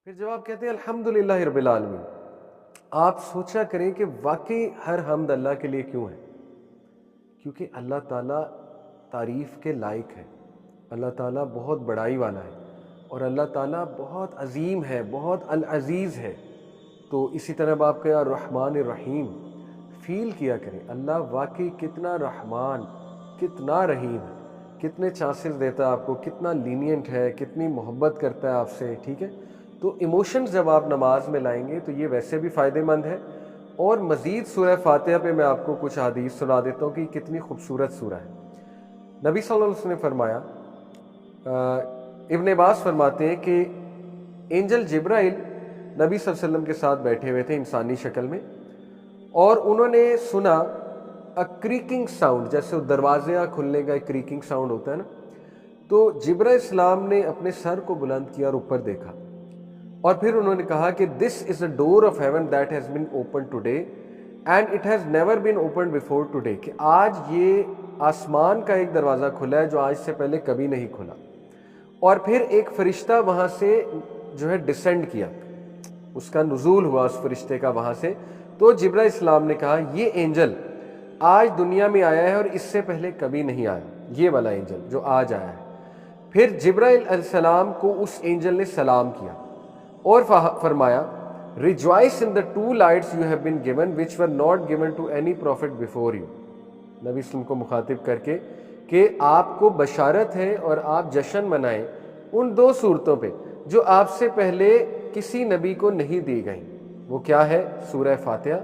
پھر جب آپ کہتے ہیں الحمدللہ رب العالمین، آپ سوچا کریں کہ واقعی ہر حمد اللہ کے لیے کیوں ہے؟ کیونکہ اللہ تعالیٰ تعریف کے لائق ہے، اللہ تعالیٰ بہت بڑائی والا ہے، اور اللہ تعالیٰ بہت عظیم ہے، بہت العزیز ہے۔ تو اسی طرح آپ کا الرحمن الرحیم فیل کیا کریں، اللہ واقعی کتنا رحمان، کتنا رحیم ہے، کتنے چانسز دیتا ہے آپ کو، کتنا لینینٹ ہے، کتنی محبت کرتا ہے آپ سے، ٹھیک ہے؟ تو ایموشنز جب آپ نماز میں لائیں گے تو یہ ویسے بھی فائدہ مند ہے، اور مزید سورہ فاتحہ پہ میں آپ کو کچھ حدیث سنا دیتا ہوں کہ کتنی خوبصورت سورہ ہے۔ نبی صلی اللہ علیہ وسلم نے فرمایا، ابن عباس فرماتے ہیں کہ اینجل جبرائیل نبی صلی اللہ علیہ وسلم کے ساتھ بیٹھے ہوئے تھے انسانی شکل میں، اور انہوں نے سنا کریکنگ ساؤنڈ، جیسے دروازے کھلنے کا ایک کریکنگ ساؤنڈ ہوتا ہے نا، تو جبرائیل السلام نے اپنے سر کو بلند کیا اور اوپر دیکھا، اور پھر انہوں نے کہا کہ this is a door of heaven that has been open today and it has never been open before today, کہ آج یہ آسمان کا ایک دروازہ کھلا ہے جو آج سے پہلے کبھی نہیں کھلا۔ اور پھر ایک فرشتہ وہاں سے جو ہے ڈسینڈ کیا، اس کا نزول ہوا اس فرشتے کا وہاں سے، تو جبرائیل السلام نے کہا یہ اینجل آج دنیا میں آیا ہے اور اس سے پہلے کبھی نہیں آیا، یہ والا اینجل جو آج آیا ہے۔ پھر جبرائیل علیہ السلام کو اس اینجل نے سلام کیا اور فرمایا rejoice in the two lights you have been given which were not given to any prophet before you، نبی وسلم کو مخاطب کر کے کہ آپ کو بشارت ہے اور آپ جشن منائیں ان دو صورتوں پہ جو آپ سے پہلے کسی نبی کو نہیں دی گئیں۔ وہ کیا ہے؟ سورہ فاتحہ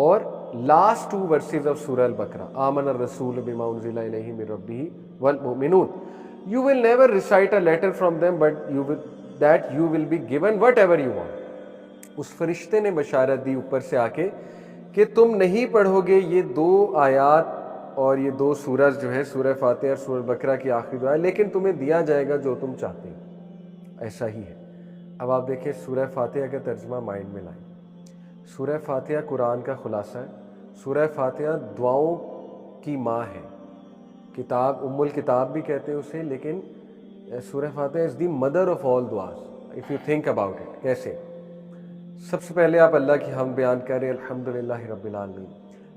اور لاسٹ 2 ورسز آف سورہ البقرہ، آمن الرسول بما انزل الیہ من ربہ والمؤمنون۔ You will never recite a letter from them but you will be given whatever you want۔ اس فرشتے نے بشارت دی اوپر سے آ کے کہ تم نہیں پڑھو گے یہ 2 آیات اور یہ 2 سورج جو ہے سورہ فاتحہ اور سورہ البقرہ کی آخری دعا ہے، لیکن تمہیں دیا جائے گا جو تم چاہتے ہو۔ ایسا ہی ہے۔ اب آپ دیکھیں سورہ فاتحہ کا ترجمہ مائنڈ میں لائیں۔ سورہ فاتحہ قرآن کا خلاصہ ہے، سورہ فاتحہ دعاؤں کی ماں ہے، کتاب ام الکتاب بھی کہتے ہیں اسے، لیکن سورہ فاتحہ is the mother of all دعاز if you think about it. کیسے؟ سب سے پہلے آپ اللہ کی حمد بیان کر رہے ہیں الحمدللہ رب العالمین،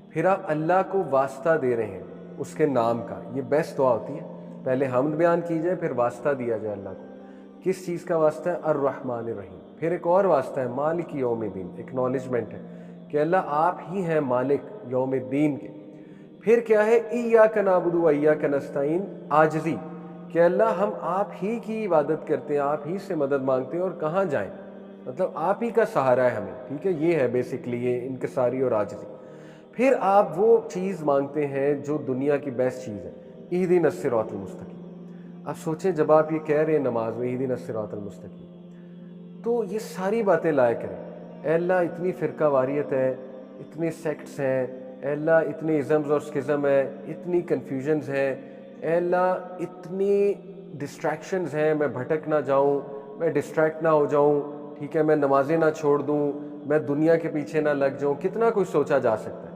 پھر آپ اللہ کو واسطہ دے رہے ہیں اس کے نام کا، یہ بیسٹ دعا ہوتی ہے، پہلے حمد بیان کی جائے پھر واسطہ دیا جائے اللہ کو۔ کس چیز کا واسطہ ہے؟ الرحمن الرحیم۔ پھر ایک اور واسطہ ہے مالک یوم الدین، ایکنالجمنٹ ہے کہ اللہ آپ ہی ہیں مالک یوم الدین کے۔ پھر کیا ہے؟ ایاک نعبد و ایاک نستعین، عاجزی، کہ اللہ ہم آپ ہی کی عبادت کرتے ہیں، آپ ہی سے مدد مانگتے ہیں، اور کہاں جائیں، مطلب آپ ہی کا سہارا ہے ہمیں، ٹھیک ہے؟ یہ ہے بیسکلی یہ انکساری اور عاجزی۔ پھر آپ وہ چیز مانگتے ہیں جو دنیا کی بیسٹ چیز ہے، اہدنا الصراط المستقیم۔ اب سوچیں جب آپ یہ کہہ رہے ہیں نماز میں اہدنا الصراط المستقیم، تو یہ ساری باتیں لایا کریں۔ اے اللہ اتنی فرقہ واریت ہے، اتنے سیکٹس ہیں، اے اللہ اتنے ازمز اور سکزم ہے، اتنی کنفیوژنز ہیں، اے اللہ اتنی ڈسٹریکشنز ہیں، میں بھٹک نہ جاؤں، میں ڈسٹریکٹ نہ ہو جاؤں، ٹھیک ہے؟ میں نمازیں نہ چھوڑ دوں، میں دنیا کے پیچھے نہ لگ جاؤں، کتنا کچھ سوچا جا سکتا ہے۔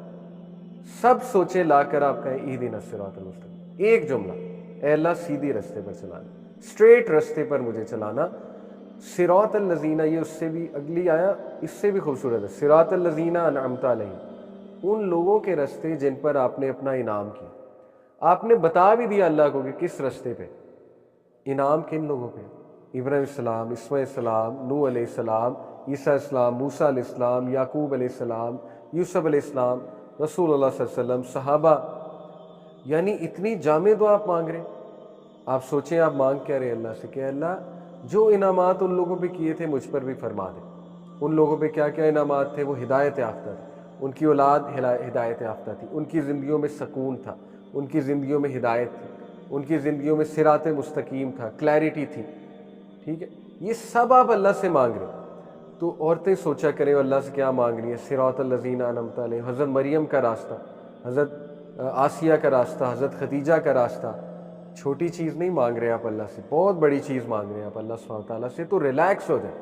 سب سوچے لا کر آپ کہیں اہدنا الصراط المستقیم، ایک جملہ، اے اللہ سیدھی رستے پر چلانا، اسٹریٹ رستے پر مجھے چلانا۔ صراط الذین، یہ اس سے بھی اگلی آیا اس سے بھی خوبصورت ہے، صراط الذین انعمت علیہم، ان لوگوں کے رستے جن پر آپ نے اپنا انعام کیا۔ آپ نے بتا بھی دیا اللہ کو کہ کس رستے پہ انعام، کن لوگوں پہ؟ ابراہیم السلام، اسماعیل السلام، نوح علیہ السلام، عیسیٰ السلام، موسیٰ علیہ السلام، یعقوب علیہ السلام، یوسف علیہ السلام، رسول اللہ صلی اللہ علیہ وسلم، صحابہ، یعنی اتنی جامع دعا آپ مانگ رہے ہیں۔ آپ سوچیں آپ مانگ کیا رہے اللہ سے کہ اللہ جو انعامات ان لوگوں پہ کیے تھے مجھ پر بھی فرما دے۔ ان لوگوں پہ کیا کیا انعامات تھے؟ وہ ہدایت یافتہ تھے، ان کی اولاد ہدایت یافتہ تھی، ان کی زندگیوں میں سکون تھا، ان کی زندگیوں میں ہدایت تھی، ان کی زندگیوں میں صراط مستقیم تھا، کلیرٹی تھی، ٹھیک ہے؟ یہ سب آپ اللہ سے مانگ رہے ہیں۔ تو عورتیں سوچا کریں اللہ سے کیا مانگ رہی ہیں، صراط الذین انعمت علیہم، حضرت مریم کا راستہ، حضرت آسیہ کا راستہ، حضرت خدیجہ کا راستہ۔ چھوٹی چیز نہیں مانگ رہے آپ اللہ سے، بہت بڑی چیز مانگ رہے ہیں آپ اللہ سبحانہ وتعالیٰ سے۔ تو ریلیکس ہو جائیں،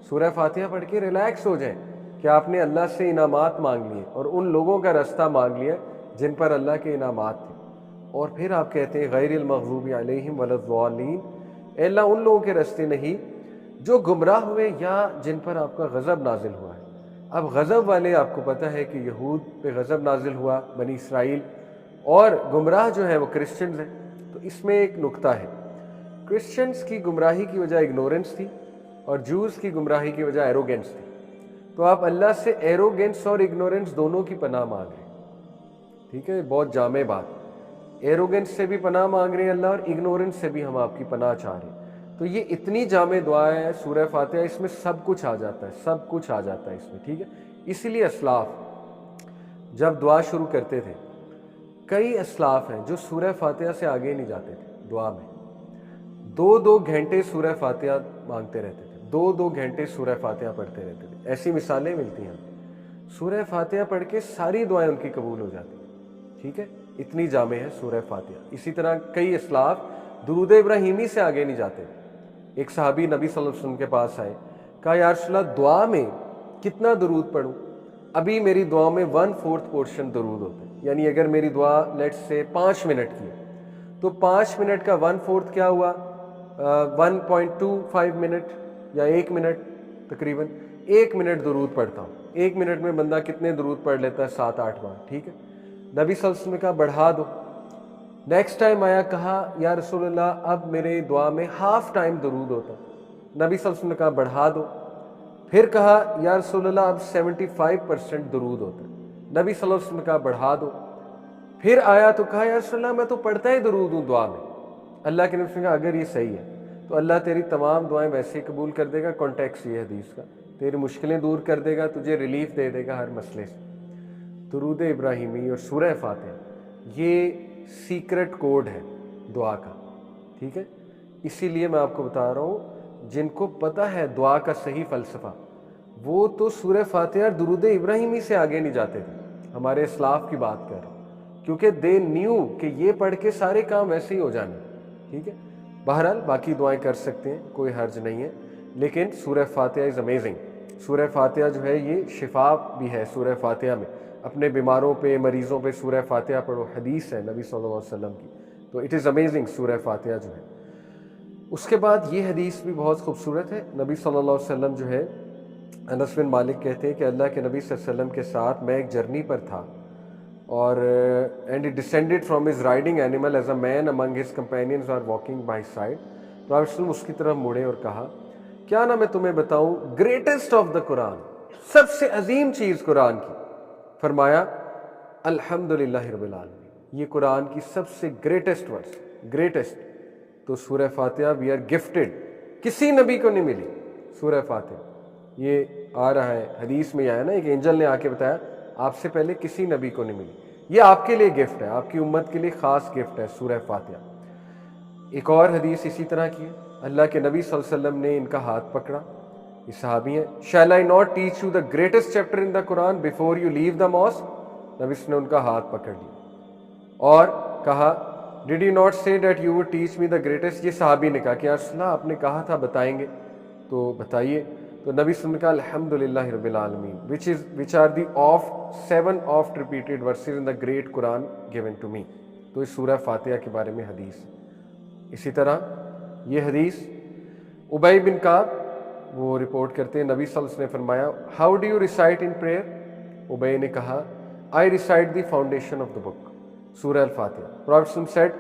سورہ فاتحہ پڑھ کے ریلیکس ہو جائیں کہ آپ نے اللہ سے انعامات مانگ لیے اور ان لوگوں کا راستہ مانگ لیا جن پر اللہ کے انعامات تھے۔ اور پھر آپ کہتے ہیں غیر المغضوب علیہم ولا الضالین، اے اللہ ان لوگوں کے راستے نہیں جو گمراہ ہوئے یا جن پر آپ کا غضب نازل ہوا ہے۔ اب غضب والے آپ کو پتہ ہے کہ یہود پہ غضب نازل ہوا، بنی اسرائیل، اور گمراہ جو ہیں وہ کرسچنز ہیں۔ تو اس میں ایک نکتہ ہے، کرسچنز کی گمراہی کی وجہ اگنورنس تھی اور جوز کی گمراہی کی وجہ ایروگینس تھی۔ تو آپ اللہ سے ایروگینس اور اگنورنس دونوں کی پناہ مانگ رہے ہیں، ٹھیک ہے، بہت جامع بات۔ ایروگینس سے بھی پناہ مانگ رہے ہیں اللہ، اور اگنورنس سے بھی ہم آپ کی پناہ چاہ رہے ہیں۔ تو یہ اتنی جامع دعا ہے سورہ فاتحہ، اس میں سب کچھ آ جاتا ہے، سب کچھ آ جاتا ہے اس میں، ٹھیک ہے۔ اسی لیے اسلاف جب دعا شروع کرتے تھے، کئی اسلاف ہیں جو سورہ فاتحہ سے آگے نہیں جاتے تھے دعا میں، 2 گھنٹے سورہ فاتحہ مانگتے رہتے تھے، 2 گھنٹے سورہ فاتحہ پڑھتے رہتے تھے۔ ایسی مثالیں ملتی ہیں، سورہ فاتحہ پڑھ کے ساری دعائیں ان کی قبول ہو جاتی ہیں، ٹھیک ہے، اتنی جامع ہے سورہ فاتحہ۔ اسی طرح کئی اسلاف درود ابراہیمی سے آگے نہیں جاتے۔ ایک صحابی نبی صلی اللہ علیہ وسلم کے پاس آئے، کہا یا رسول اللہ دعا میں کتنا درود پڑھوں؟ ابھی میری دعا میں 1/4 پورشن درود ہوتا ہے، یعنی اگر میری دعا لیٹ سے 5 منٹ کی ہے تو 5 منٹ کا 1/4 کیا ہوا؟ 1.25 منٹ یا 1 منٹ، تقریباً 1 منٹ درود پڑھتا ہوں۔ 1 منٹ میں بندہ کتنے درود پڑھ لیتا ہے؟ 7-8 بار، ٹھیک ہے۔ نبی صلی اللہ علیہ وسلم نے کہا بڑھا دو۔ نیکسٹ ٹائم آیا، کہا یا رسول اللہ اب میرے دعا میں ہاف ٹائم درود ہوتا ہے۔ نبی صلی اللہ علیہ وسلم نے کہا بڑھا دو۔ پھر کہا یا رسول اللہ اب 75% درود ہوتا ہے۔ نبی صلی اللہ علیہ وسلم نے کہا بڑھا دو۔ پھر آیا تو کہا یا رسول اللہ میں تو پڑھتا ہی درود ہوں دعا میں۔ اللہ کے نبی نے کہا اگر یہ صحیح ہے تو اللہ تیری تمام دعائیں ویسے ہی قبول کر دے گا، کانٹیکس یہ حدیث کا، تیری مشکلیں دور کر دے گا، تجھے ریلیف دے دے گا ہر مسئلے سے۔ درود ابراہیمی اور سورہ فاتحہ یہ سیکرٹ کوڈ ہے دعا کا، ٹھیک ہے۔ اسی لیے میں آپ کو بتا رہا ہوں، جن کو پتہ ہے دعا کا صحیح فلسفہ، وہ تو سورہ فاتحہ اور درود ابراہیمی سے آگے نہیں جاتے تھے۔ ہمارے اسلاف کی بات کر رہا ہوں، کیونکہ دے نیو کہ یہ پڑھ کے سارے کام ویسے ہی ہو جانے، ٹھیک ہے۔ بہرحال باقی دعائیں کر سکتے ہیں، کوئی حرج نہیں ہے، لیکن سورہ فاتحہ از امیزنگ۔ سورہ فاتحہ جو ہے یہ شفا بھی ہے۔ سورہ فاتحہ میں اپنے بیماروں پہ، مریضوں پہ سورہ فاتحہ پڑھو، حدیث ہے نبی صلی اللہ علیہ وسلم کی، تو اٹ از امیزنگ سورہ فاتحہ جو ہے۔ اس کے بعد یہ حدیث بھی بہت خوبصورت ہے۔ نبی صلی اللہ علیہ وسلم جو ہے، انس بن مالک کہتے ہیں کہ اللہ کے نبی صلی اللہ علیہ وسلم کے ساتھ میں ایک جرنی پر تھا، اور and he descended from his riding animal as a man among his companions are walking by his side۔ تو آپ وسلم اس کی طرف مڑے اور کہا کیا نہ میں تمہیں بتاؤں گریٹسٹ آف دا قرآن، سب سے عظیم چیز قرآن کی؟ فرمایا الحمدللہ رب العالمین، یہ قرآن کی سب سے گریٹسٹ ورس، گریٹسٹ۔ تو سورہ فاتحہ وی آر گفٹڈ، کسی نبی کو نہیں ملی سورہ فاتحہ۔ یہ آ رہا ہے حدیث میں، آیا نا، ایک اینجل نے آ کے بتایا آپ سے پہلے کسی نبی کو نہیں ملی، یہ آپ کے لیے گفٹ ہے، آپ کی امت کے لیے خاص گفٹ ہے سورہ فاتحہ۔ ایک اور حدیث اسی طرح کی ہے، اللہ کے نبی صلی اللہ علیہ وسلم نے ان کا ہاتھ پکڑا، یہ صحابی ہیں، shall I not teach you the greatest chapter in the Quran before you leave the mosque؟ نبی نے ان کا ہاتھ پکڑ لیا اور کہا did you not say that you would teach me the greatest؟ یہ صحابی نے کہا کہ یا رسول اللہ آپ نے کہا تھا بتائیں گے، تو بتائیے۔ تو نبی صلی اللہ علیہ وسلم نے کہا الحمدللہ رب العالمین which are the 7 oft repeated verses in the great Quran given to me۔ تو اس سورہ فاتحہ کے بارے میں حدیث۔ اسی طرح یہ حدیث ابی بن کعب وہ رپورٹ کرتے ہیں، نبی صلی اللہ علیہ وسلم نے فرمایا how do you recite in prayer? ابی نے کہا I recite the foundation of the book, سورہ الفاتحہ۔ پروفیٹ صلی اللہ علیہ وسلم said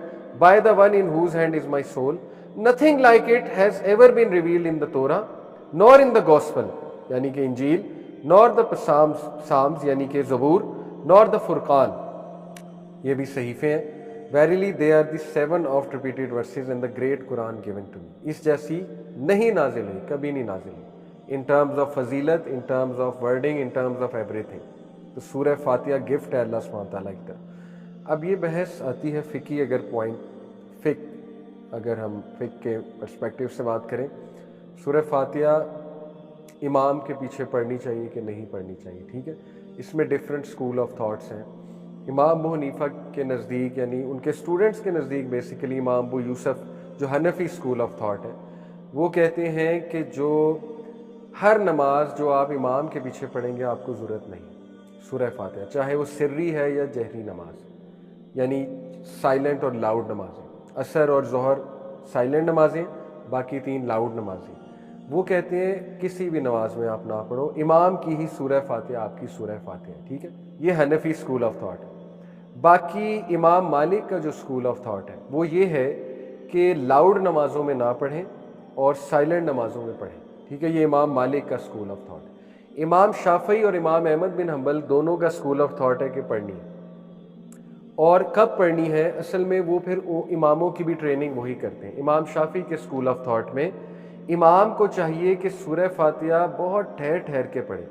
by the one in whose hand is my soul nothing like it has ever been revealed in the Torah nor in the gospel، یعنی کہ انجیل، nor the psalms یعنی کہ زبور، nor the فرقان، یہ بھی صحیفے ہیں۔ Verily they are the 7 oft repeated verses in the great Quran given to me۔ اس جیسی نہیں نازل ہوئی، کبھی نہیں نازل ہوئی، in terms of فضیلت، in terms of wording، in terms of everything۔ تو سورہ فاتحہ گفٹ ہے اللہ سبحانہ تعالیٰ کی طرف۔ اب یہ بحث آتی ہے فقہی، اگر پوائنٹ اگر ہم فقہ کے پرسپیکٹیو سے بات کریں، سورہ فاتحہ امام کے پیچھے پڑھنی چاہیے کہ نہیں پڑھنی چاہیے، ٹھیک ہے۔ اس میں ڈفرینٹ اسکول آف تھاٹس ہیں۔ امام ابو حنیفہ کے نزدیک، یعنی ان کے اسٹوڈنٹس کے نزدیک بیسیکلی امام ابو یوسف جو حنفی اسکول آف تھاٹ ہے، وہ کہتے ہیں کہ جو ہر نماز جو آپ امام کے پیچھے پڑھیں گے آپ کو ضرورت نہیں سورہ فاتحہ، چاہے وہ سری ہے یا جہری نماز، یعنی سائلنٹ اور لاؤڈ نمازیں۔ عصر اور ظہر سائلنٹ نمازیں، باقی 3 لاؤڈ نمازیں۔ وہ کہتے ہیں کسی بھی نماز میں آپ نہ پڑھو، امام کی ہی سورہ فاتحہ آپ کی سورہ فاتحہ ہے، ٹھیک ہے؟ یہ حنفی اسکول آف تھاٹ ہے۔ باقی امام مالک کا جو اسکول آف تھاٹ ہے وہ یہ ہے کہ لاؤڈ نمازوں میں نہ پڑھیں اور سائلنٹ نمازوں میں پڑھیں، ٹھیک ہے؟ یہ امام مالک کا اسکول آف تھاٹ ہے۔ امام شافعی اور امام احمد بن حنبل دونوں کا اسکول آف تھاٹ ہے کہ پڑھنی ہے، اور کب پڑھنی ہے اصل میں وہ پھر اماموں کی بھی ٹریننگ وہی کرتے ہیں۔ امام شافعی کے اسکول آف تھاٹ میں امام کو چاہیے کہ سورہ فاتحہ بہت ٹھہر ٹھہر کے پڑھے،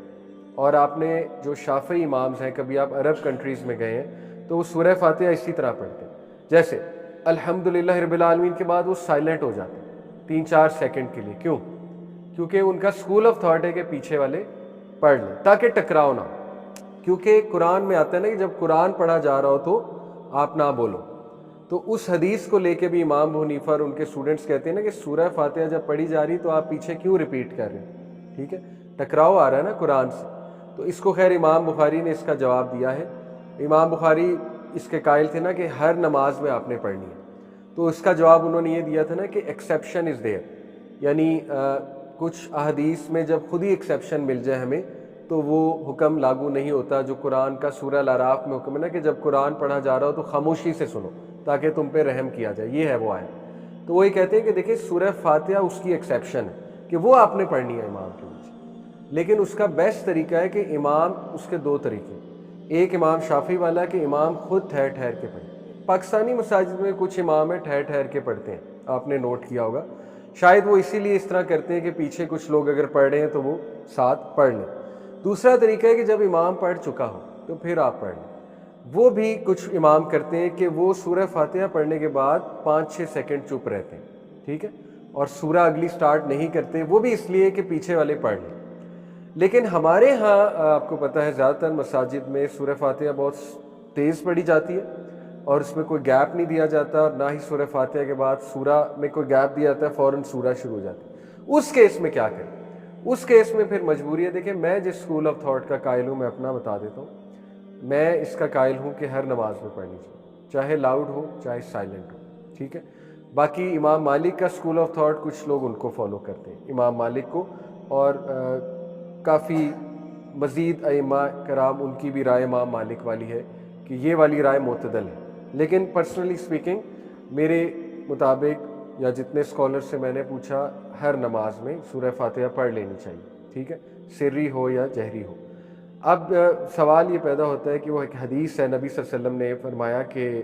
اور آپ نے جو شافعی امامز ہیں، کبھی آپ عرب کنٹریز میں گئے ہیں تو وہ سورہ فاتحہ اسی طرح پڑھتے ہیں، جیسے الحمدللہ رب العالمین کے بعد وہ سائلنٹ ہو جاتے ہیں 3-4 سیکنڈ کے لیے۔ کیوں؟ کیونکہ ان کا اسکول آف تھاٹ ہے کہ پیچھے والے پڑھ لیں تاکہ ٹکراؤ نہ ہو، کیونکہ قرآن میں آتا ہے نا کہ جب قرآن پڑھا جا رہا ہو تو آپ نہ بولو، تو اس حدیث کو لے کے بھی امام ابو حنیفہ اور ان کے اسٹوڈنٹس کہتے ہیں نا کہ سورہ فاتحہ جب پڑھی جا رہی تو آپ پیچھے کیوں ریپیٹ کر رہے ہیں، ٹھیک ہے؟ ٹکراؤ آ رہا ہے نا قرآن سے۔ تو اس کو خیر امام بخاری نے اس کا جواب دیا ہے۔ امام بخاری اس کے قائل تھے نا کہ ہر نماز میں آپ نے پڑھنی ہے، تو اس کا جواب انہوں نے یہ دیا تھا نا کہ ایکسیپشن از دیئر، یعنی کچھ احادیث میں جب خود ہی ایکسیپشن مل جائے ہمیں تو وہ حکم لاگو نہیں ہوتا، جو قرآن کا سورہ الاعراف میں حکم ہے نا کہ جب قرآن پڑھا جا رہا ہو تو خاموشی سے سنو تاکہ تم پہ رحم کیا جائے، یہ ہے وہ آیت۔ تو وہی کہتے ہیں کہ دیکھیں سورہ فاتحہ اس کی ایکسیپشن ہے کہ وہ آپ نے پڑھنی ہے امام کے نیچے، لیکن اس کا بیسٹ طریقہ ہے کہ امام، اس کے 2 طریقے، ایک امام شافعی والا کہ امام خود ٹھہر ٹھہر کے پڑھے۔ پاکستانی مساجد میں کچھ امام ہیں ٹھہر ٹھہر کے پڑھتے ہیں، آپ نے نوٹ کیا ہوگا، شاید وہ اسی لیے اس طرح کرتے ہیں کہ پیچھے کچھ لوگ اگر پڑھ رہے ہیں تو وہ ساتھ پڑھ لیں۔ دوسرا طریقہ ہے کہ جب امام پڑھ چکا ہو تو پھر آپ پڑھ لیں۔ وہ بھی کچھ امام کرتے ہیں کہ وہ سورہ فاتحہ پڑھنے کے بعد 5-6 سیکنڈ چپ رہتے ہیں، ٹھیک ہے، اور سورہ اگلی سٹارٹ نہیں کرتے، وہ بھی اس لیے کہ پیچھے والے پڑھ لیں۔ لیکن ہمارے ہاں آپ کو پتہ ہے زیادہ تر مساجد میں سورہ فاتحہ بہت تیز پڑھی جاتی ہے اور اس میں کوئی گیپ نہیں دیا جاتا، اور نہ ہی سورہ فاتحہ کے بعد سورہ میں کوئی گیپ دیا جاتا ہے، فوراً سورہ شروع ہو جاتی ہے۔ اس کیس میں کیا کریں؟ اس کیس میں پھر مجبوری ہے۔ دیکھیں میں جس اسکول آف تھاٹ کا قائل ہوں میں اپنا بتا دیتا ہوں، میں اس کا قائل ہوں کہ ہر نماز میں پڑھنی چاہیے، چاہے لاؤڈ ہو چاہے سائلنٹ ہو، ٹھیک ہے؟ باقی امام مالک کا اسکول آف تھاٹ کچھ لوگ ان کو فالو کرتے ہیں، امام مالک کو، اور کافی مزید ائمہ کرام ان کی بھی رائے امام مالک والی ہے کہ یہ والی رائے معتدل ہے۔ لیکن پرسنلی اسپیکنگ میرے مطابق یا جتنے اسکالر سے میں نے پوچھا، ہر نماز میں سورہ فاتحہ پڑھ لینی چاہیے، ٹھیک ہے، سری ہو یا جہری ہو۔ اب سوال یہ پیدا ہوتا ہے کہ وہ ایک حدیث ہے، نبی صلی اللہ علیہ وسلم نے فرمایا کہ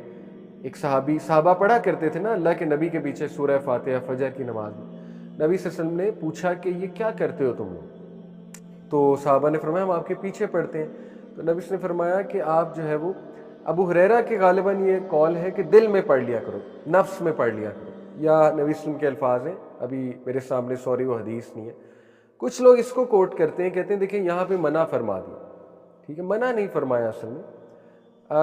ایک صحابہ پڑھا کرتے تھے نا اللہ کے نبی کے پیچھے سورہ فاتحہ فجر کی نماز میں۔ نبی صلی اللہ علیہ وسلم نے پوچھا کہ یہ کیا کرتے ہو تم لوگ؟ تو صحابہ نے فرمایا ہم آپ کے پیچھے پڑھتے ہیں۔ تو نبی صلی اللہ علیہ وسلم نے فرمایا کہ آپ جو ہے وہ، ابو ہریرہ کے غالباً یہ قول ہے کہ دل میں پڑھ لیا کرو، نفس میں پڑھ لیا کرو، یا نبی صلی اللہ علیہ وسلم کے الفاظ ہیں، ابھی میرے سامنے سوری وہ حدیث نہیں ہے۔ کچھ لوگ اس کو کوٹ کرتے ہیں، کہتے ہیں دیکھیں یہاں پہ منع فرما دیا، ٹھیک ہے، منع نہیں فرمایا اصل میں۔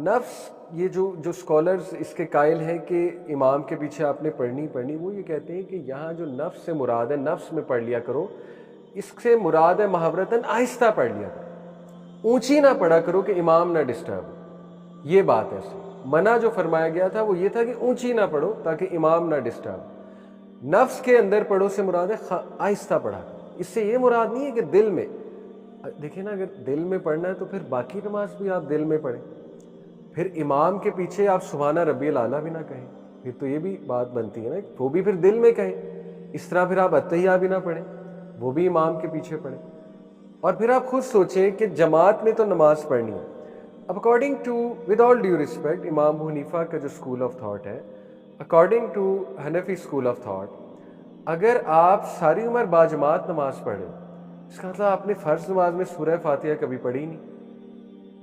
نفس، یہ جو اسکالرز اس کے قائل ہیں کہ امام کے پیچھے آپ نے پڑھنی، وہ یہ کہتے ہیں کہ یہاں جو نفس سے مراد ہے، نفس میں پڑھ لیا کرو، اس سے مراد ہے محاورتاً آہستہ پڑھ لیا کرو، اونچی نہ پڑھا کرو کہ امام نہ ڈسٹرب ہو، یہ بات ہے۔ منع جو فرمایا گیا تھا وہ یہ تھا کہ اونچی نہ پڑھو تاکہ امام نہ ڈسٹرب ہو۔ نفس کے اندر پڑھو سے مراد ہے آہستہ پڑھا، اس سے یہ مراد نہیں ہے کہ دل میں، دیکھیں نا اگر دل میں پڑھنا ہے تو پھر باقی نماز بھی آپ دل میں پڑھیں، پھر امام کے پیچھے آپ سبحانہ ربی الاعلیٰ بھی نہ کہیں، پھر تو یہ بھی بات بنتی ہے نا، وہ بھی پھر دل میں کہیں۔ اس طرح پھر آپ اتحیہ بھی نہ پڑھیں، وہ بھی امام کے پیچھے پڑھیں، اور پھر آپ خود سوچیں کہ جماعت میں تو نماز پڑھنی ہے۔ According to, with all due respect, امام ابو حنیفہ کا جو اسکول آف تھاٹ ہے، اکارڈنگ ٹو حنفی اسکول آف تھاٹ، اگر آپ ساری عمر باجماعت نماز پڑھیں، اس کا مطلب آپ نے فرض نماز میں سورہ فاتحہ کبھی پڑھی نہیں،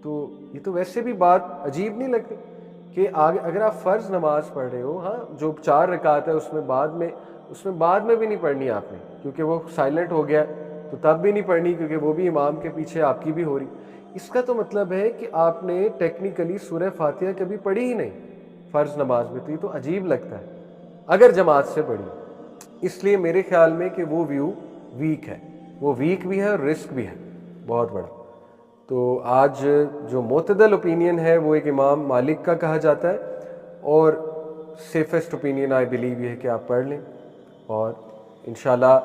تو یہ تو ویسے بھی بات عجیب نہیں لگتی کہ اگر آپ فرض نماز پڑھ رہے ہو، ہاں جو 4 رکعت ہے اس میں بعد میں بھی نہیں پڑھنی آپ نے، کیونکہ وہ سائلنٹ ہو گیا تو تب بھی نہیں پڑھنی کیونکہ وہ بھی امام کے پیچھے آپ کی بھی ہو رہی۔ اس کا تو مطلب ہے کہ آپ نے ٹیکنیکلی سورہ فاتحہ کبھی پڑھی ہی نہیں فرض نماز میں، تو یہ تو عجیب لگتا ہے اگر جماعت سے پڑھی۔ اس لیے میرے خیال میں کہ وہ ویو ویک ہے، وہ ویک بھی ہے اور رسک بھی ہے بہت بڑا۔ تو آج جو معتدل اوپینین ہے وہ ایک امام مالک کا کہا جاتا ہے، اور سیفسٹ اوپینین آئی بلیو یہ ہے کہ آپ پڑھ لیں، اور انشاءاللہ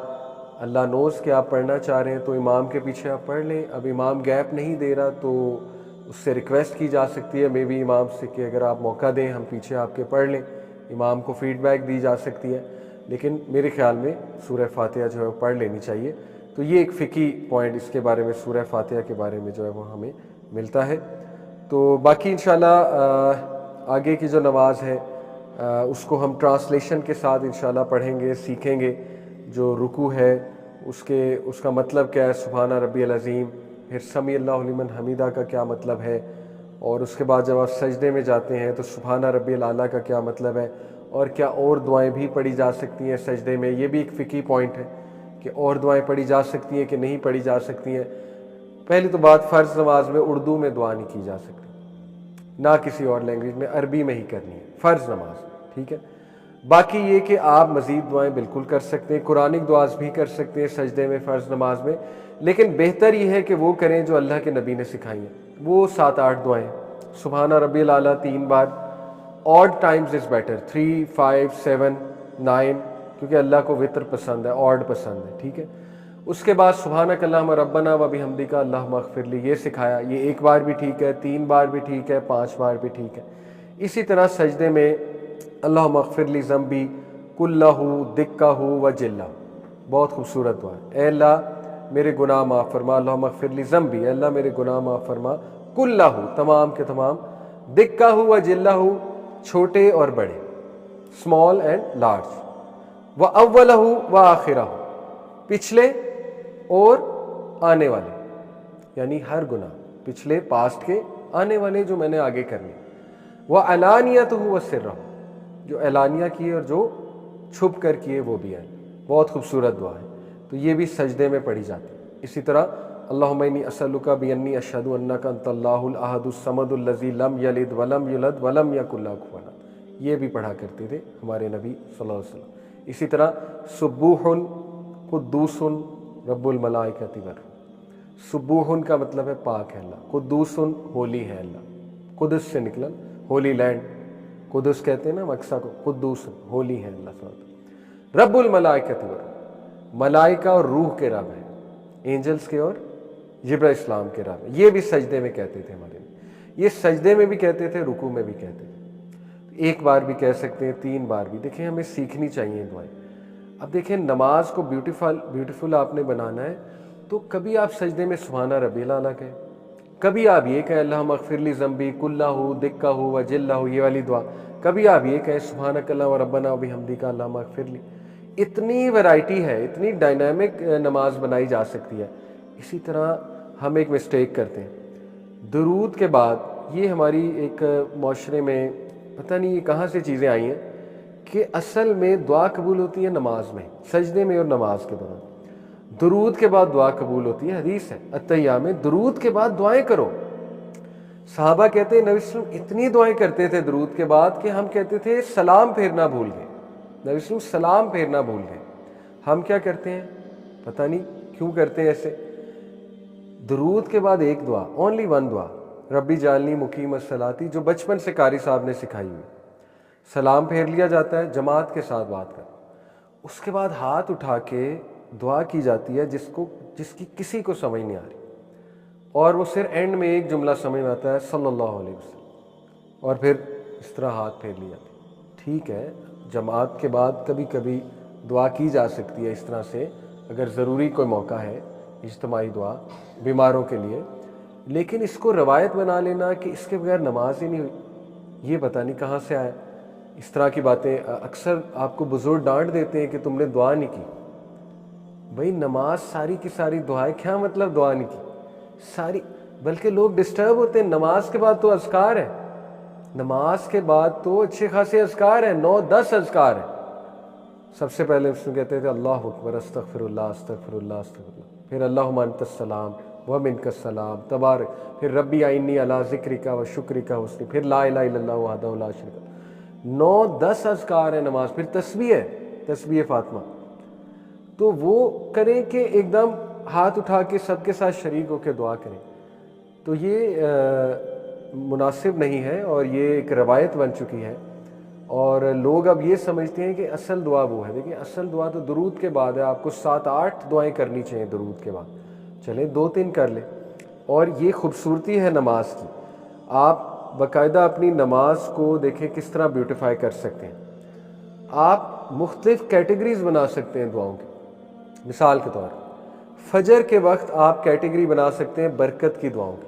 اللہ نوز کہ آپ پڑھنا چاہ رہے ہیں تو امام کے پیچھے آپ پڑھ لیں. اب امام گیپ نہیں دے رہا تو اس سے ریکویسٹ کی جا سکتی ہے مے بی امام سے کہ اگر آپ موقع دیں ہم پیچھے آپ کے پڑھ لیں. امام کو فیڈ بیک دی جا سکتی ہے, لیکن میرے خیال میں سورہ فاتحہ جو ہے وہ پڑھ لینی چاہیے. تو یہ ایک فقہی پوائنٹ اس کے بارے میں, سورہ فاتحہ کے بارے میں جو ہے وہ ہمیں ملتا ہے. تو باقی انشاءاللہ آگے کی جو نماز ہے اس کو ہم ٹرانسلیشن کے ساتھ انشاءاللہ پڑھیں گے, سیکھیں گے. جو رکوع ہے اس کا مطلب کیا ہے, سبحان ربی العظیم, پھر سمیع اللہ لمن حمیدہ کا کیا مطلب ہے, اور اس کے بعد جب آپ سجدے میں جاتے ہیں تو سبحان ربی الاعلیٰ کا کیا مطلب ہے, اور کیا اور دعائیں بھی پڑھی جا سکتی ہیں سجدے میں. یہ بھی ایک فقہی پوائنٹ ہے کہ اور دعائیں پڑھی جا سکتی ہیں کہ نہیں پڑھی جا سکتی ہیں. پہلی تو بات, فرض نماز میں اردو میں دعا نہیں کی جا سکتی, نہ کسی اور لینگویج میں, عربی میں ہی کرنی ہے فرض نماز, ٹھیک ہے. باقی یہ کہ آپ مزید دعائیں بالکل کر سکتے ہیں, قرآنک دعاز بھی کر سکتے ہیں سجدے میں فرض نماز میں, لیکن بہتر یہ ہے کہ وہ کریں جو اللہ کے نبی نے سکھائی ہیں. وہ 7-8 دعائیں, سبحان ربی الاعلیٰ 3 بار, آڈ ٹائمز از بیٹر, 3, 5, 7, 9, کیونکہ اللہ کو وطر پسند ہے, آڈ پسند ہے, ٹھیک ہے. اس کے بعد سبحانک اللہم ربنا و بحمدک اللہم اغفر لی, یہ سکھایا. یہ 1 بار بھی ٹھیک ہے, 3 بار بھی ٹھیک ہے, 5 بار بھی ٹھیک ہے. اسی طرح سجدے میں اللہم اغفر لی ذنبی کلہ دکہ و جلہ, بہت خوبصورت دعا ہے. اے اللہ میرے گناہ معاف فرما, اللہم اغفر لی ذنبی, اے اللہ میرے گناہ معاف فرما, کلہ تمام کے تمام, دکہ و جلہ چھوٹے اور بڑے, اسمال اینڈ لارج, و اولہ و آخرہ پچھلے اور آنے والے, یعنی ہر گناہ, پچھلے پاسٹ کے, آنے والے جو میں نے آگے کرنے, وہ علانیتہ و سرہ, جو اعلانیہ کیے اور جو چھپ کر کیے وہ بھی ہیں. بہت خوبصورت دعا ہے, تو یہ بھی سجدے میں پڑھی جاتی ہے. اسی طرح اللہم انی اسألک بانی اشہد انک انت اللہ الاحد الصمد الذی لم یلد ولم یولد ولم یکن لہ کفوا احد, یہ بھی پڑھا کرتے تھے ہمارے نبی صلی اللہ علیہ وسلم. اسی طرح سبوح قدوس رب الملائکۃ والروح, سبوح کا مطلب ہے پاک ہے اللہ, قدوس ہولی ہے اللہ, قدس سے نکلا, ہولی لینڈ, قدس کہتے ہیں نا مقصد کو, قدوس ہولی ہے اللہ تعالیٰ. رب الملائکۃ والروح, ملائکہ اور روح کے رب ہے, اینجلز کے اور جبرائیل اسلام کے رب ہے. یہ بھی سجدے میں کہتے تھے ہمارے, یہ سجدے میں بھی کہتے تھے, رکوع میں بھی کہتے تھے. 1 بار بھی کہہ سکتے ہیں, 3 بار بھی. دیکھیں ہمیں سیکھنی چاہیے دعائیں. اب دیکھیں نماز کو بیوٹیفل آپ نے بنانا ہے, تو کبھی آپ سجدے میں سبحان ربی الاعلیٰ کہیں, کبھی آپ یہ کہیں اللہم اغفر لی ذنبی کلہ دکہ و جلہ, یہ والی دعا. کبھی آپ یہ کہیں سبحانک اللہم ربنا و بحمدک اللہم اغفر لی. اتنی ویرائٹی ہے, اتنی ڈائنامک نماز بنائی جا سکتی ہے. اسی طرح ہم ایک مسٹیک کرتے ہیں درود کے بعد. یہ ہماری ایک معاشرے میں پتہ نہیں یہ کہاں سے چیزیں آئی ہیں کہ اصل میں دعا قبول ہوتی ہے نماز میں, سجدے میں اور نماز کے دوران. درود کے بعد دعا قبول ہوتی ہے, حدیث ہے التحیہ میں درود کے بعد دعائیں کرو. صحابہ کہتے ہیں نبی صلی اللہ علیہ وسلم اتنی دعائیں کرتے تھے درود کے بعد کہ ہم کہتے تھے سلام پھیرنا بھول گئے. نبی صلی اللہ علیہ وسلم سلام پھیرنا بھول گئے. ہم کیا کرتے ہیں, پتہ نہیں کیوں کرتے ہیں ایسے. درود کے بعد ایک دعا, اونلی 1 دعا, ربی جعلنی مقیم الصلاۃ, جو بچپن سے قاری صاحب نے سکھائی ہوئی. سلام پھیر لیا جاتا ہے, جماعت کے ساتھ بات کر. اس کے بعد ہاتھ اٹھا کے دعا کی جاتی ہے جس کی کسی کو سمجھ نہیں آ رہی, اور وہ صرف اینڈ میں ایک جملہ سمجھ میں آتا ہے صلی اللہ علیہ وسلم, اور پھر اس طرح ہاتھ پھیر لی جاتی. ٹھیک ہے, جماعت کے بعد کبھی کبھی دعا کی جا سکتی ہے اس طرح سے, اگر ضروری کوئی موقع ہے اجتماعی دعا بیماروں کے لیے, لیکن اس کو روایت بنا لینا کہ اس کے بغیر نماز ہی نہیں ہوئی, یہ پتہ نہیں کہاں سے آیا. اس طرح کی باتیں اکثر آپ کو بزرگ ڈانٹ دیتے ہیں کہ تم نے دعا نہیں کی. بھائی نماز ساری کی ساری دعائیں, کیا مطلب دعا نہیں کی ساری, بلکہ لوگ ڈسٹرب ہوتے ہیں. نماز کے بعد تو اذکار ہے, نماز کے بعد تو اچھے خاصے اذکار ہیں, 9-10 اذکار ہیں. سب سے پہلے اس میں کہتے تھے اللہ اکبر, استغفر اللہ استغفر اللہ استغفر اللہ, پھر اللہم انت السلام و منک السلام تبارک, پھر ربی اعنی علی ذکرک و شکرک و حسن, پھر لا الہ الا اللہ وحدہ لا شریک لہ. 9-10 اذکار ہیں نماز. پھر تسبیح ہے, تسبیح فاطمہ, تو وہ کریں کہ ایک دم ہاتھ اٹھا کے سب کے ساتھ شریک ہو کے دعا کریں. تو یہ مناسب نہیں ہے, اور یہ ایک روایت بن چکی ہے. اور لوگ اب یہ سمجھتے ہیں کہ اصل دعا وہ ہے. دیکھیں اصل دعا تو درود کے بعد ہے. آپ کو 7-8 دعائیں کرنی چاہیے درود کے بعد. چلیں 2-3 کر لیں. اور یہ خوبصورتی ہے نماز کی. آپ باقاعدہ اپنی نماز کو دیکھیں کس طرح بیوٹیفائی کر سکتے ہیں. آپ مختلف کیٹیگریز بنا سکتے ہیں دعاؤں کی. مثال کے طور فجر کے وقت آپ کیٹیگری بنا سکتے ہیں برکت کی دعاؤں کی.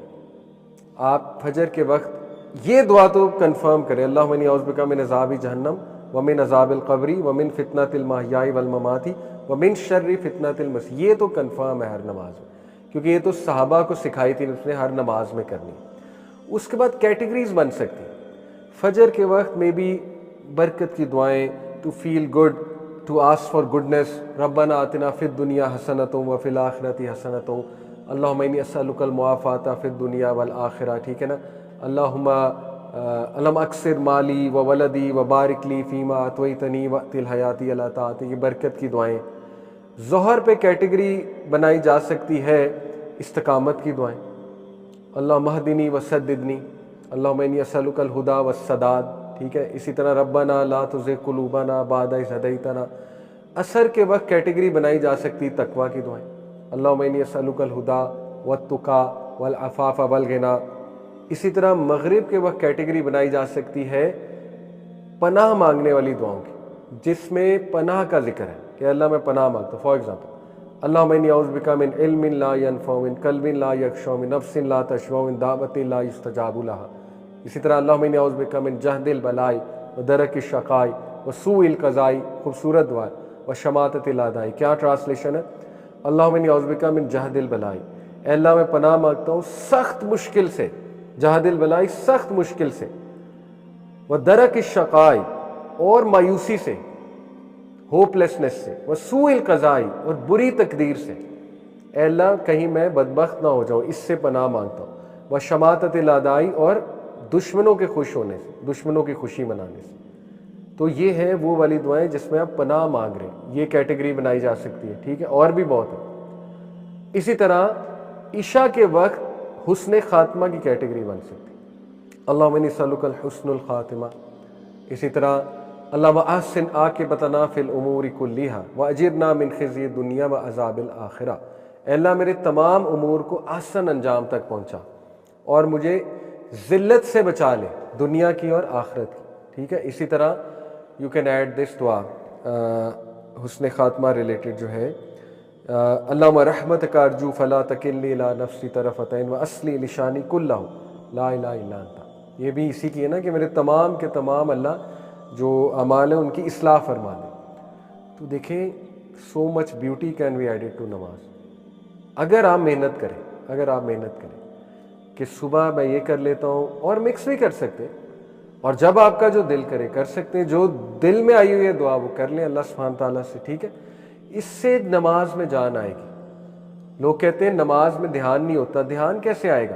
آپ فجر کے وقت یہ دعا تو کنفرم کریں, اللہم انی اعوذ بک من عذاب جہنم ومن عذاب القبر ومن فتنۃ المحیاء والممات ومن شر فتنۃ المسیح. یہ تو کنفرم ہے ہر نماز میں, کیونکہ یہ تو صحابہ کو سکھائی تھی, اس نے ہر نماز میں کرنی. اس کے بعد کیٹیگریز بن سکتی ہیں. فجر کے وقت میں بھی برکت کی دعائیں, to feel good, to ask for goodness, ربنا آتنا فی الدنیا حسنۃ وفی الآخرۃ حسنۃ, اللہم انی اسألک المعافاۃ فی الدنیا والآخرہ. ٹھیک ہے نا. اللہم اکثر مالی و ولدی و بارک لی فیما اعطیتنی وقت الحیاتی علی طاعتک. یہ برکت کی دعائیں. ظہر پہ کیٹیگری بنائی جا سکتی ہے استقامت کی دعائیں, اللہم اہدنی وسددنی, اللہم انی اسألک الہدی والسداد. ٹھیک ہے. اسی طرح ربنا لا تزغ قلوبنا بعد اذ ہدیتنا. عصر کے وقت کیٹیگری بنائی جا سکتی تقویٰ کی دعائیں, اللہم انی اسألک الہدی والتقی والعفاف والغنی. اسی طرح مغرب کے وقت کیٹیگری بنائی جا سکتی ہے پناہ مانگنے والی دعاؤں کی, جس میں پناہ کا ذکر ہے کہ اللہ میں پناہ مانگتا ہوں. فار ایگزامپل اللہم انی اعوذ بک من علم لا ینفع, من قلب لا یخشع, من نفس لا تشبع, من دعوت لا یستجاب لها. اسی طرح اللہم انی اعوذ بک من جہد البلاء ودرک الشقاء وسوء القضاء. خوبصورت دعا ہے. وشماتۃ الاعداء. کیا ٹرانسلیشن ہے؟ اللہم انی اعوذ بک من جہد البلاء, اے اللہ میں پناہ مانگتا ہوں سخت مشکل سے, جہد البلاء سخت مشکل سے, ودرک الشقاء اور مایوسی سے, ہوپ لیسنس سے, وسوء القضاء اور بری تقدیر سے. اے اللہ کہیں میں بدبخت نہ ہو جاؤں, اس سے پناہ مانگتا ہوں. وشماتۃ الاعداء اور دشمنوں کے خوش ہونے سے, دشمنوں کی خوشی منانے سے. تو یہ ہے وہ والی دعائیں جس میں آپ پناہ مانگ رہے ہیں. یہ کیٹیگری بنائی جا سکتی ہے. ٹھیک ہے. اور بھی بہت ہے. اسی طرح عشاء کے وقت حسن خاتمہ کی کیٹیگری بن سکتی ہے, اللہم انی اسألک الحسن الخاتمہ. اسی طرح اللہم احسن عاقبتنا فی الامور کلیہا واجرنا من خزی الدنیا وعذاب الآخرہ. اے اللہ میرے تمام امور کو احسن انجام تک پہنچا اور مجھے ذلت سے بچا لے, دنیا کی اور آخرت کی. ٹھیک ہے. اسی طرح یو کین ایڈ دس دعا حسن خاتمہ ریلیٹڈ جو ہے, اللہم رحمتک ارجو فلا تکلنی الی نفسی طرفۃ عین واصلح لشانی کلہ لا الہ الا انت. یہ بھی اسی کی ہے نا کہ میرے تمام کے تمام اللہ جو اعمال ہیں ان کی اصلاح فرما دیں. تو دیکھیں so much beauty can be added to نماز, اگر آپ محنت کریں. اگر آپ محنت کریں کہ صبح میں یہ کر لیتا ہوں, اور مکس بھی کر سکتے ہیں, اور جب آپ کا جو دل کرے کر سکتے ہیں. جو دل میں آئی ہوئی ہے دعا وہ کر لیں اللہ سبحانہ تعالیٰ سے. ٹھیک ہے. اس سے نماز میں جان آئے گی. لوگ کہتے ہیں نماز میں دھیان نہیں ہوتا. دھیان کیسے آئے گا؟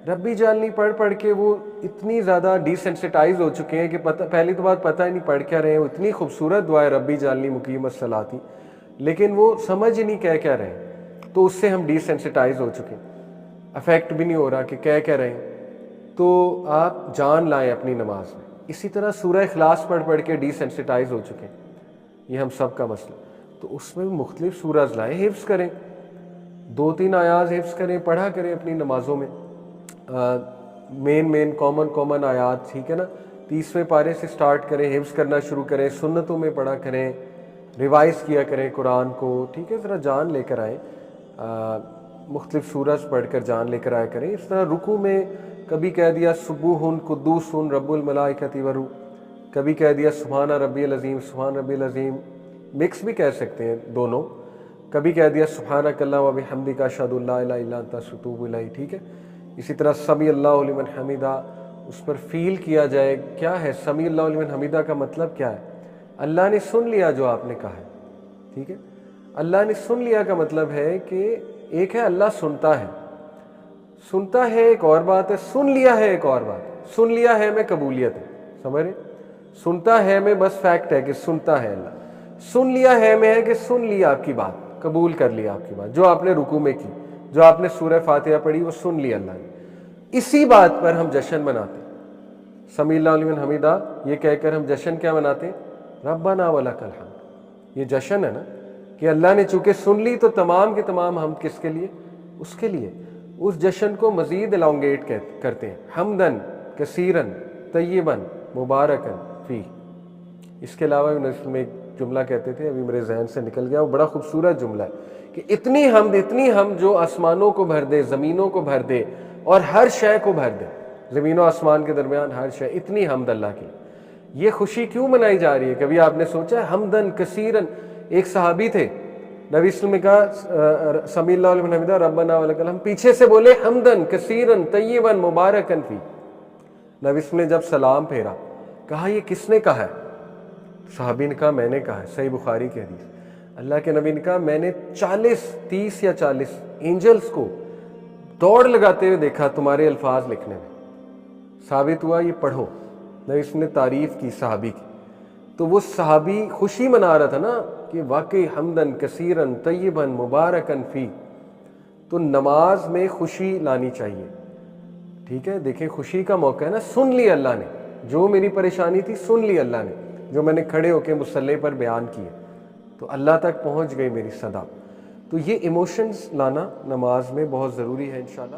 ربی جالنی پڑھ پڑھ کے وہ اتنی زیادہ ڈی سینسٹائز ہو چکے ہیں کہ پہلی تو بات پتہ ہی نہیں پڑھ کیا رہے ہیں. اتنی خوبصورت دعا ہے ربی جالنی مقیم الصلاۃ, لیکن وہ سمجھ ہی نہیں کیا رہے ہیں. تو اس سے ہم ڈی سینسٹائز ہو چکے ہیں, افیکٹ بھی نہیں ہو رہا کہ کیا رہے ہیں. تو آپ جان لائیں اپنی نماز میں. اسی طرح سورہ اخلاص پڑھ کے ڈی سینسٹائز ہو چکے ہیں, یہ ہم سب کا مسئلہ. تو اس میں مختلف سورج لائیں, حفظ کریں, 2-3 آیات حفظ کریں, پڑھا کریں اپنی نمازوں میں. مین کامن آیات. ٹھیک ہے نا. 30ویں پارے سے سٹارٹ کریں, حفظ کرنا شروع کریں, سنتوں میں پڑھا کریں, ریوائز کیا کریں قرآن کو. ٹھیک ہے. ذرا جان لے کر آئیں, مختلف سورج پڑھ کر جان لے کر آیا کریں. اس طرح رکوع میں کبھی کہہ دیا سبوح قدوس رب الملائکۃ والروح, کبھی کہہ دیا سبحان ربی العظیم, سبحان ربی العظیم, مکس بھی کہہ سکتے ہیں دونوں. کبھی کہہ دیا سبحانک اللہ و بحمدک اشہد ان لا الہ الا انت اتوب الیک. ٹھیک ہے. اسی طرح سمیع اللہ لمن حمیدہ, اس پر فیل کیا جائے کیا ہے سمیع اللہ لمن حمیدہ کا مطلب کیا ہے. اللہ نے سن لیا جو آپ نے کہا ہے. ٹھیک ہے. اللہ نے سن لیا کا مطلب ہے کہ ایک ہے اللہ سنتا ہے ایک اور بات ہے, سن لیا ہے ایک اور بات ہے. سن لیا ہے میں قبولیت ہے, سمجھ رہے. سنتا ہے میں بس فیکٹ ہے کہ سنتا ہے اللہ. سن لیا ہے میں ہے کہ سن لیا آپ کی بات, قبول کر لیا آپ کی بات, جو آپ نے رکوع میں کی, جو آپ نے سورہ فاتحہ پڑھی وہ سن لیا اللہ نے. اسی بات پر ہم جشن مناتے ہیں. سمیع اللہ لمن حمیدہ یہ کہہ کر ہم جشن کیا مناتے ہیں؟ ربنا ولک الحمد. یہ جشن ہے نا کہ اللہ نے چونکہ سن لی تو تمام کے تمام ہم کس کے لیے؟ اس کے لیے. اس جشن کو مزید الانگیٹ کرتے ہیں، حمدن کثیرن طیبن مبارکن فی. اس کے علاوہ بھی نسل میں ایک جملہ کہتے تھے، ابھی میرے ذہن سے نکل گیا، وہ بڑا خوبصورت جملہ ہے کہ اتنی حمد جو آسمانوں کو بھر دے، زمینوں کو بھر دے اور ہر شے کو بھر دے، زمین و آسمان کے درمیان ہر شے، اتنی حمد اللہ کی. یہ خوشی کیوں منائی جا رہی ہے؟ کبھی آپ نے سوچا ہے؟ حمدن کثیرن. ایک صحابی تھے، نبی صلی اللہ علیہ وسلم نے کہا سمیع اللہ لمن حمیدہ ربنا ولک الحمد، پیچھے سے بولے حمدن کثیرن طیبن مبارکن فی. نبی صلی اللہ علیہ وسلم نے جب سلام پھیرا کہا یہ کس نے کہا ہے؟ صحابی نے کہا میں نے کہا ہے. صحیح بخاری کی حدیث. اللہ کے نبی نے کہا میں نے 30 یا 40 اینجلز کو دوڑ لگاتے ہوئے دیکھا تمہارے الفاظ لکھنے میں. ثابت ہوا یہ پڑھو. نبی صلی اللہ علیہ وسلم نے تعریف کی صحابی کی. تو وہ صحابی خوشی منا رہا تھا نا کہ واقعی حمدن کثیرن طیبن مبارکن فی. تو نماز میں خوشی لانی چاہیے. ٹھیک ہے، دیکھیں خوشی کا موقع ہے نا، سن لی اللہ نے جو میری پریشانی تھی، سن لی اللہ نے جو میں نے کھڑے ہو کے مصلی پر بیان کیے، تو اللہ تک پہنچ گئی میری صدا. تو یہ ایموشنز لانا نماز میں بہت ضروری ہے انشاءاللہ.